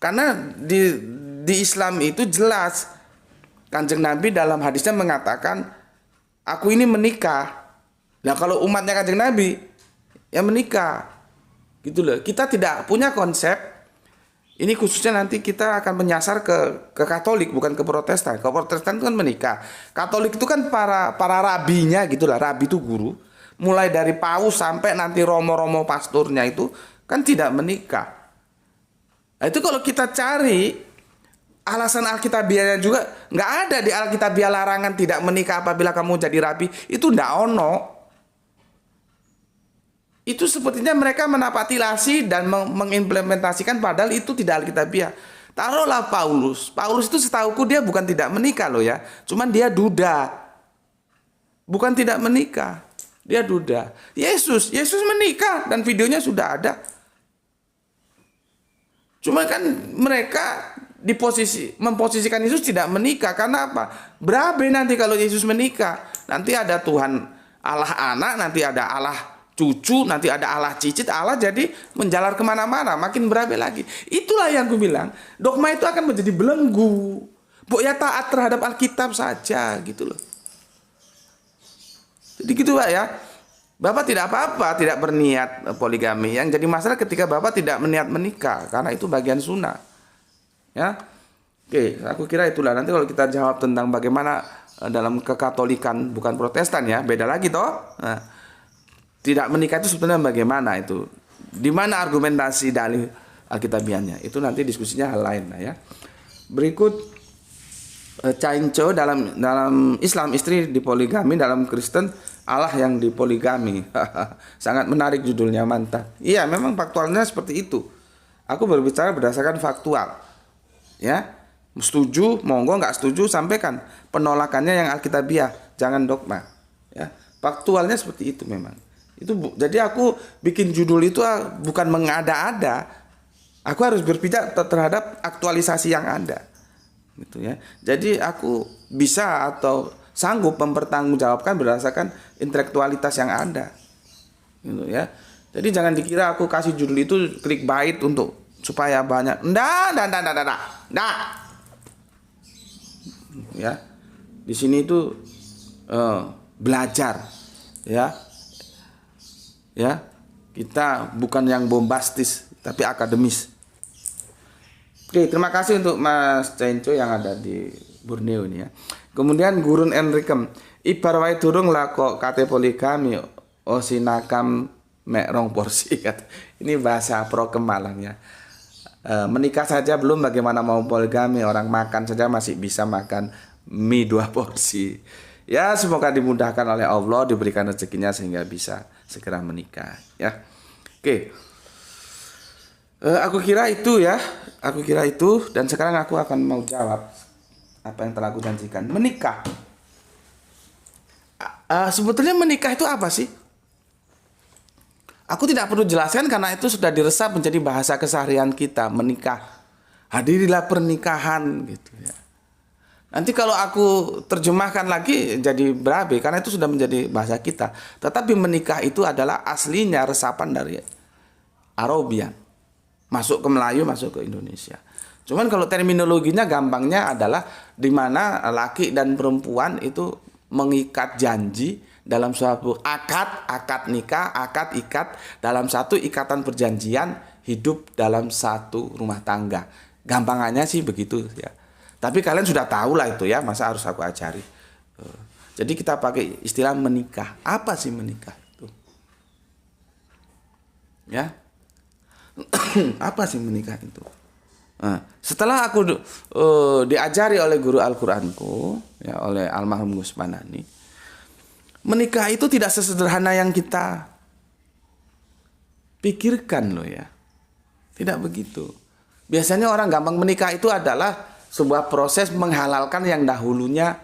Karena di Islam itu jelas Kanjeng Nabi dalam hadisnya mengatakan, aku ini menikah. Nah kalau umatnya Kanjeng Nabi ya menikah, gitu loh. Kita tidak punya konsep. Ini khususnya nanti kita akan menyasar ke Katolik, bukan ke Protestan. Ke Protestan itu kan menikah. Katolik itu kan para rabinya gitulah. Rabi itu guru. Mulai dari paus sampai nanti romo-romo pasturnya itu kan tidak menikah. Nah, itu kalau kita cari alasan Alkitabiahnya juga nggak ada di Alkitabiah larangan tidak menikah apabila kamu jadi rabi. Itu ndak ono. Itu sepertinya mereka menapati lasi dan mengimplementasikan padahal itu tidak Alkitabiah. Taruhlah Paulus. Paulus itu setahuku dia bukan tidak menikah loh ya. Cuman dia duda. Bukan tidak menikah. Dia duda. Yesus menikah dan videonya sudah ada. Cuma kan mereka memposisikan Yesus tidak menikah. Karena apa? Berabe nanti kalau Yesus menikah. Nanti ada Tuhan Allah anak, nanti ada Allah cucu, nanti ada Allah cicit. Allah jadi menjalar kemana-mana, makin berabe lagi. Itulah yang gue bilang, dogma itu akan menjadi belenggu. Pokoknya taat terhadap Alkitab saja gitu loh. Jadi gitu Pak ya. Bapak tidak apa-apa, tidak berniat poligami. Yang jadi masalah ketika Bapak tidak berniat menikah, karena itu bagian sunnah. Ya, oke, aku kira itulah. Nanti kalau kita jawab tentang bagaimana dalam kekatolikan, bukan Protestan ya, beda lagi toh. Nah, tidak menikah itu sebetulnya bagaimana itu? Di mana argumentasi dalil Alkitabiahnya? Itu nanti diskusinya hal lain lah ya. Berikut Cainco dalam Islam istri dipoligami, dalam Kristen Allah yang dipoligami. Sangat menarik judulnya, mantap. Iya, memang faktualnya seperti itu. Aku berbicara berdasarkan faktual. Ya, setuju, monggo, nggak setuju sampaikan penolakannya yang Alkitabiah, jangan dogma. Ya, faktualnya seperti itu memang. Jadi aku bikin judul itu bukan mengada-ada. Aku harus berpijak terhadap aktualisasi yang ada. Gitu ya. Jadi aku bisa atau sanggup mempertanggungjawabkan berdasarkan intelektualitas yang ada. Gitu ya. Jadi jangan dikira aku kasih judul itu clickbait untuk supaya banyak. Nggak. Ya. Di sini itu belajar ya. Ya. Kita bukan yang bombastis tapi akademis. Oke, terima kasih untuk Mas Cainco yang ada di Borneo ini ya. Kemudian Gurun Enrikem, ibar wae durung lah kok kate poligami osinakam mek rong porsi. Ini bahasa pro Kemalang ya. Menikah saja belum bagaimana mau poligami, orang makan saja masih bisa makan mie 2 porsi. Ya, semoga dimudahkan oleh Allah, diberikan rezekinya sehingga bisa segera menikah ya. Oke. Aku kira itu ya. Aku kira itu. Dan sekarang aku akan mau jawab apa yang telah aku janjikan. Menikah. Sebetulnya menikah itu apa sih? Aku tidak perlu jelaskan karena itu sudah diresap menjadi bahasa keseharian kita. Menikah. Hadirilah pernikahan gitu ya. Nanti kalau aku terjemahkan lagi jadi berabe karena itu sudah menjadi bahasa kita. Tetapi menikah itu adalah aslinya resapan dari Arabian. Masuk ke Melayu, masuk ke Indonesia. Cuman kalau terminologinya gampangnya adalah di mana laki dan perempuan itu mengikat janji dalam suatu akad nikah, akad ikat dalam satu ikatan perjanjian hidup dalam satu rumah tangga. Gampangannya sih begitu ya. Tapi kalian sudah tahu lah itu ya, masa harus aku ajari. Jadi kita pakai istilah menikah. Apa sih menikah itu? Ya. Apa sih menikah itu? Nah, setelah aku diajari oleh guru Al-Quranku ya, oleh almarhum Gus Panani, menikah itu tidak sesederhana yang kita pikirkan loh ya. Tidak begitu. Biasanya orang gampang menikah itu adalah sebuah proses menghalalkan yang dahulunya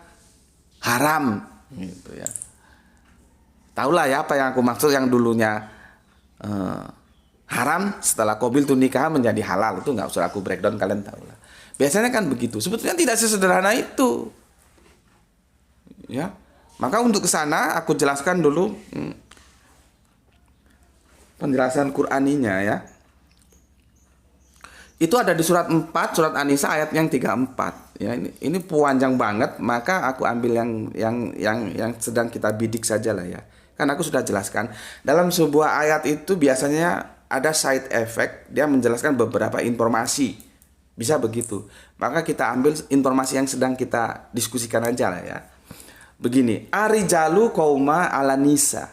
haram gitu ya. Tahulah ya apa yang aku maksud, yang dulunya haram setelah qabil tu nikah menjadi halal. Itu nggak usah aku breakdown, kalian tahu lah. Biasanya kan begitu. Sebetulnya tidak sesederhana itu. Ya. Maka untuk ke sana aku jelaskan dulu penjelasan Qur'aninya ya. Itu ada di surat 4, surat An-Nisa ayat yang 34. Ya, ini panjang banget, maka aku ambil yang sedang kita bidik saja lah ya. Kan aku sudah jelaskan. Dalam sebuah ayat itu biasanya ada side effect, dia menjelaskan beberapa informasi. Bisa begitu. Maka kita ambil informasi yang sedang kita diskusikan aja lah ya. Begini, arijalu qauma ala nisa.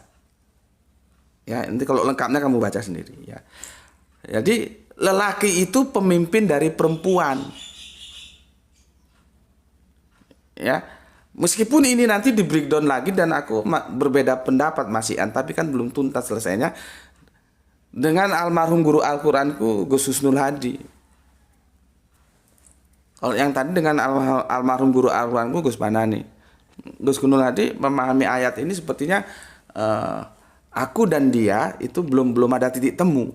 Ya, nanti kalau lengkapnya kamu baca sendiri ya. Jadi lelaki itu pemimpin dari perempuan. Ya. Meskipun ini nanti di breakdown lagi dan aku berbeda pendapat Mas Ian, tapi kan belum tuntas selesainya dengan almarhum guru Al-Qur'anku Gus Husnul Hadi. Kalau yang tadi dengan almarhum guru Al-Qur'anku Gus Banani. Gus Husnul Hadi memahami ayat ini sepertinya aku dan dia itu belum ada titik temu.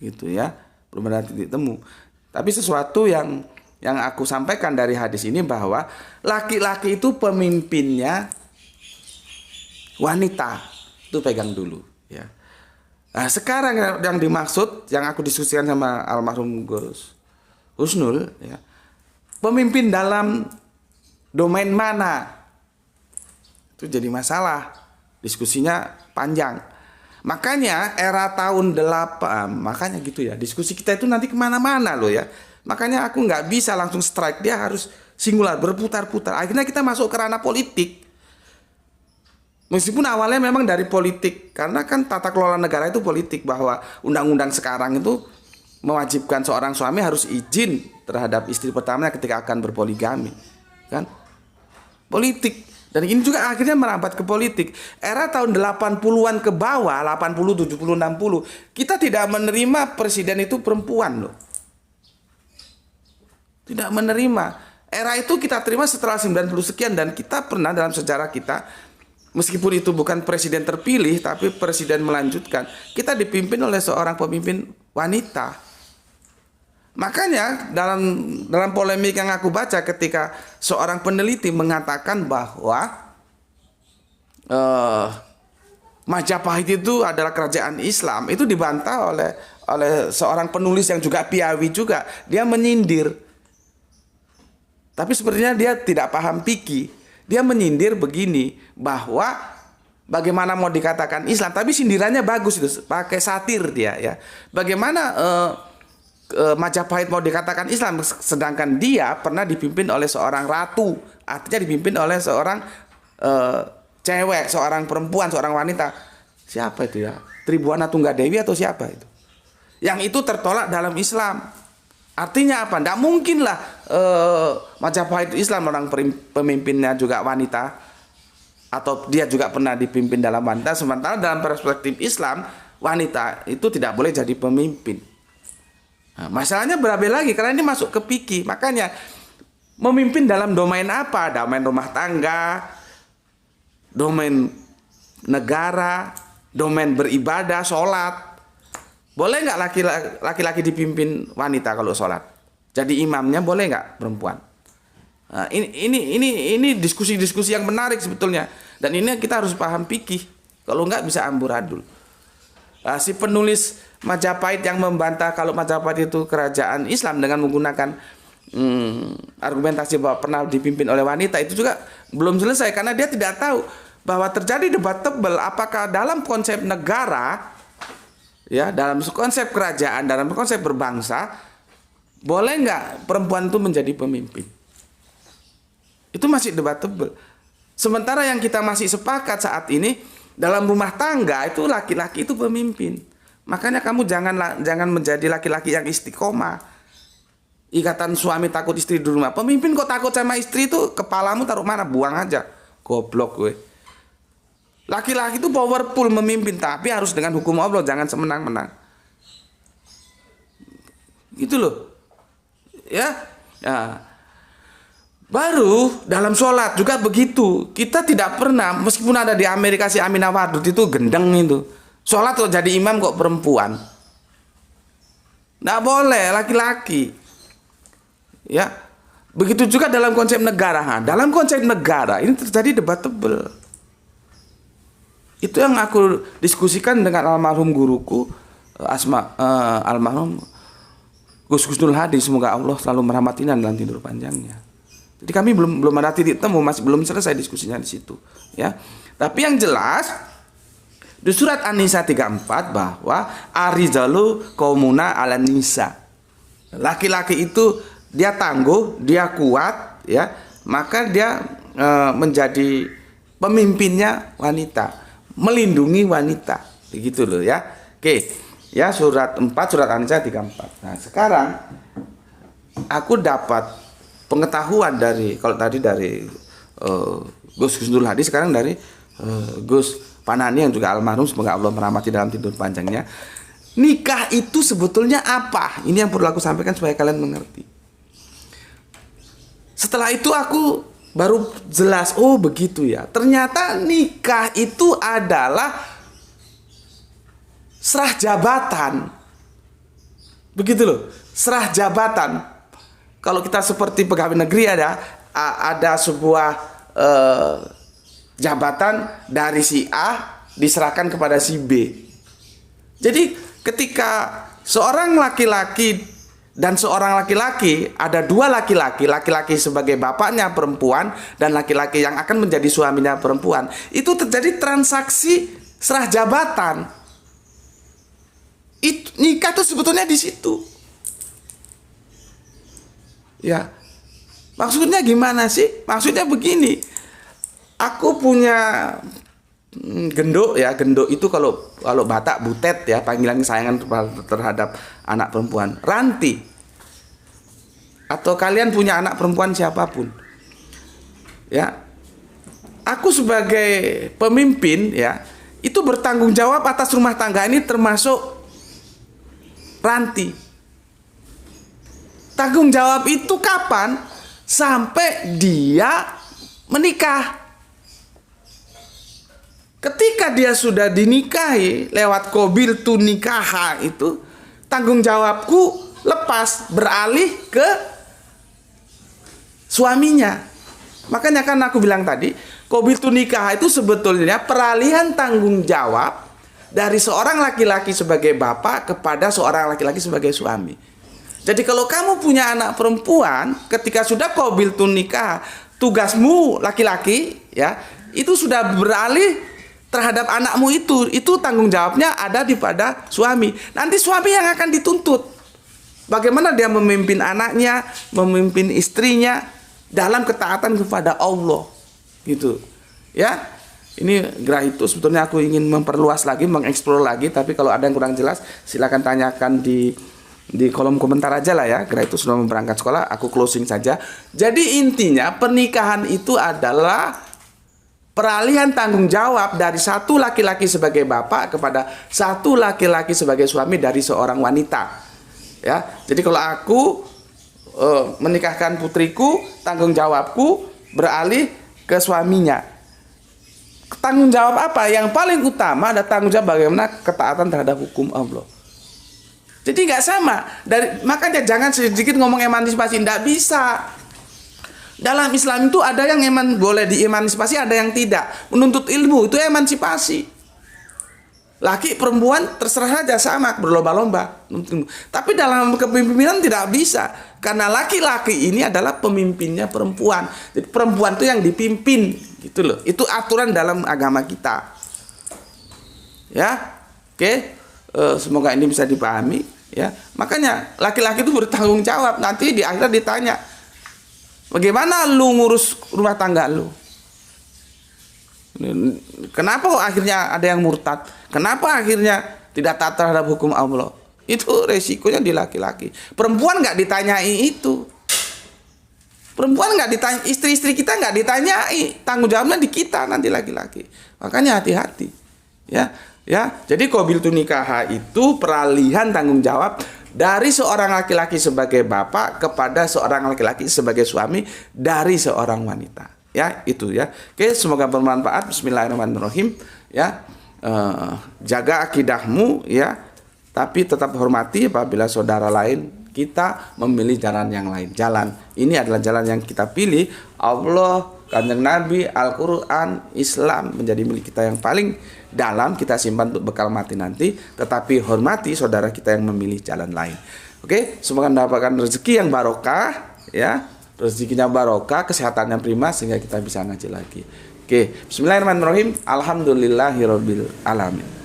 Gitu ya, belum ada titik temu. Tapi sesuatu yang aku sampaikan dari hadis ini bahwa laki-laki itu pemimpinnya wanita. Itu pegang dulu ya. Nah, sekarang yang dimaksud yang aku diskusikan sama almarhum Gus Husnul ya. Pemimpin dalam domain mana? Itu jadi masalah. Diskusinya panjang. Makanya era tahun 8, makanya gitu ya. Diskusi kita itu nanti kemana-mana loh ya. Makanya aku nggak bisa langsung strike, dia harus singular, berputar-putar. Akhirnya kita masuk ke ranah politik. Meskipun awalnya memang dari politik, karena kan tata kelola negara itu politik, bahwa undang-undang sekarang itu mewajibkan seorang suami harus izin terhadap istri pertamanya ketika akan berpoligami, kan? Politik. Dan ini juga akhirnya merambat ke politik. Era tahun 80-an ke bawah, 80, 70, 60, kita tidak menerima presiden itu perempuan loh. Tidak menerima. Era itu kita terima setelah 90 sekian, dan kita pernah dalam sejarah kita, meskipun itu bukan presiden terpilih tapi presiden melanjutkan, kita dipimpin oleh seorang pemimpin wanita. Makanya dalam polemik yang aku baca ketika seorang peneliti mengatakan bahwa Majapahit itu adalah kerajaan Islam, itu dibantah oleh seorang penulis yang juga piawi juga. Dia menyindir. Tapi sepertinya dia tidak paham fikih. Dia menyindir begini, bahwa bagaimana mau dikatakan Islam, tapi sindirannya bagus itu, pakai satir dia ya. Bagaimana Majapahit mau dikatakan Islam, sedangkan dia pernah dipimpin oleh seorang ratu, artinya dipimpin oleh seorang cewek, seorang perempuan, seorang wanita. Siapa itu ya? Tribuana Tunggadewi atau siapa itu? Yang itu tertolak dalam Islam. Artinya apa? Tidak mungkin lah Majapahit itu Islam, orang pemimpinnya juga wanita, atau dia juga pernah dipimpin dalam wanita. Sementara dalam perspektif Islam, wanita itu tidak boleh jadi pemimpin. Nah, masalahnya berabe lagi karena ini masuk ke fikih. Makanya memimpin dalam domain apa? Domain rumah tangga, domain negara, domain beribadah, sholat. Boleh nggak laki-laki dipimpin wanita kalau sholat? Jadi imamnya boleh nggak perempuan? Nah, ini diskusi-diskusi yang menarik sebetulnya. Dan ini kita harus paham fikih. Kalau nggak bisa amburadul. Nah, si penulis Majapahit yang membantah kalau Majapahit itu kerajaan Islam dengan menggunakan argumentasi bahwa pernah dipimpin oleh wanita, itu juga belum selesai karena dia tidak tahu bahwa terjadi debat tebal apakah dalam konsep negara, ya, dalam konsep kerajaan, dalam konsep berbangsa, boleh nggak perempuan itu menjadi pemimpin? Itu masih debatable. Sementara yang kita masih sepakat saat ini, dalam rumah tangga itu laki-laki itu pemimpin. Makanya kamu jangan menjadi laki-laki yang istiqomah. Ikatan suami takut istri di rumah. Pemimpin kok takut sama istri itu, kepalamu taruh mana? Buang aja. Goblok gue. Laki-laki itu powerful memimpin, tapi harus dengan hukum Allah, jangan semenang-menang. Gitu loh. Ya. Nah, baru dalam sholat juga begitu. Kita tidak pernah, meskipun ada di Amerika si Aminah Wadud itu gendeng itu. Sholat kok jadi imam kok perempuan. Nggak boleh, laki-laki. Ya. Begitu juga dalam konsep negara. Dalam konsep negara ini terjadi debat tebal. Itu yang aku diskusikan dengan almarhum guruku, almarhum Gus Gusnul Hadi, semoga Allah selalu merahmatinya dalam tidur panjangnya. Jadi kami belum ada titik temu, masih belum selesai diskusinya di situ, ya. Tapi yang jelas di surat An-Nisa 34 bahwa arijalu qaumuna 'alan nisa. Laki-laki itu dia tangguh, dia kuat, ya, maka dia menjadi pemimpinnya wanita, melindungi wanita, begitu loh ya. Oke. Ya, surat 4, surat An-Nisa 34. Nah, sekarang aku dapat pengetahuan dari, kalau tadi dari Gus Gusnul Hadi, sekarang dari Gus Panani yang juga almarhum, semoga Allah merahmati dalam tidur panjangnya. Nikah itu sebetulnya apa? Ini yang perlu aku sampaikan supaya kalian mengerti. Setelah itu aku baru jelas, oh begitu ya. Ternyata nikah itu adalah serah jabatan. Begitu loh, serah jabatan. Kalau kita seperti pegawai negeri ada sebuah jabatan dari si A diserahkan kepada si B. Jadi ketika seorang laki-laki dan seorang laki-laki, ada dua laki-laki, laki-laki sebagai bapaknya perempuan dan laki-laki yang akan menjadi suaminya perempuan, itu terjadi transaksi serah jabatan. Nikah itu sebetulnya di situ. Ya. Maksudnya gimana sih? Maksudnya begini. Aku punya gendok ya. Gendok itu kalau Batak butet ya, panggilan kesayangan terhadap anak perempuan. Ranti. Atau kalian punya anak perempuan siapapun. Ya. Aku sebagai pemimpin ya, itu bertanggung jawab atas rumah tangga ini, termasuk Ranti. Tanggung jawab itu kapan? Sampai dia menikah. Ketika dia sudah dinikahi lewat qabil tu nikaha itu, tanggung jawabku lepas, beralih ke suaminya. Makanya kan aku bilang tadi, qabil tu nikaha itu sebetulnya peralihan tanggung jawab dari seorang laki-laki sebagai bapak kepada seorang laki-laki sebagai suami. Jadi kalau kamu punya anak perempuan, ketika sudah qabil tu nikah, tugasmu laki-laki ya, itu sudah beralih terhadap anakmu itu tanggung jawabnya ada di pada suami. Nanti suami yang akan dituntut. Bagaimana dia memimpin anaknya, memimpin istrinya dalam ketaatan kepada Allah. Gitu. Ya. Ini gerah itu sebetulnya aku ingin memperluas lagi, mengeksplor lagi, tapi kalau ada yang kurang jelas silakan tanyakan di kolom komentar aja lah ya. Gerah itu sudah berangkat sekolah, aku closing saja. Jadi intinya pernikahan itu adalah peralihan tanggung jawab dari satu laki-laki sebagai bapak kepada satu laki-laki sebagai suami dari seorang wanita. Ya, jadi kalau aku menikahkan putriku, tanggung jawabku beralih ke suaminya. Tanggung jawab apa? Yang paling utama ada tanggung jawab bagaimana ketaatan terhadap hukum Allah. Jadi nggak sama. Makanya jangan sedikit ngomong emansipasi, nggak bisa. Dalam Islam itu ada yang boleh diemansipasi, ada yang tidak. Menuntut ilmu itu emansipasi. Laki perempuan terserah saja sama, berlomba-lomba. Tapi dalam kepemimpinan tidak bisa. Karena laki-laki ini adalah pemimpinnya perempuan. Jadi perempuan itu yang dipimpin, gitu loh. Itu aturan dalam agama kita. Ya, oke. Semoga ini bisa dipahami. Ya, makanya laki-laki itu bertanggung jawab. Nanti di akhirat ditanya, bagaimana lu ngurus rumah tangga lu? Kenapa kok akhirnya ada yang murtad? Kenapa akhirnya tidak taat terhadap hukum Allah? Itu resikonya di laki-laki. Perempuan nggak ditanyai itu. Perempuan nggak ditanya, istri-istri kita nggak ditanyai. Tanggung jawabnya di kita nanti laki-laki. Makanya hati-hati. Ya. Jadi qabil tu nikah itu peralihan tanggung jawab dari seorang laki-laki sebagai bapak kepada seorang laki-laki sebagai suami dari seorang wanita. Ya, itu ya. Oke, semoga bermanfaat. Bismillahirrahmanirrahim. Ya, jaga akidahmu ya, tapi tetap hormati apabila saudara lain kita memilih jalan yang lain. Jalan ini adalah jalan yang kita pilih. Allah, Kanjeng Nabi, Al-Quran, Islam menjadi milik kita yang paling dalam, kita simpan untuk bekal mati nanti. Tetapi hormati saudara kita yang memilih jalan lain. Oke, semoga mendapatkan rezeki yang barokah ya. Rezekinya barokah, kesehatannya prima sehingga kita bisa ngaji lagi. Oke, bismillahirrahmanirrahim. Alhamdulillahirabbil alamin.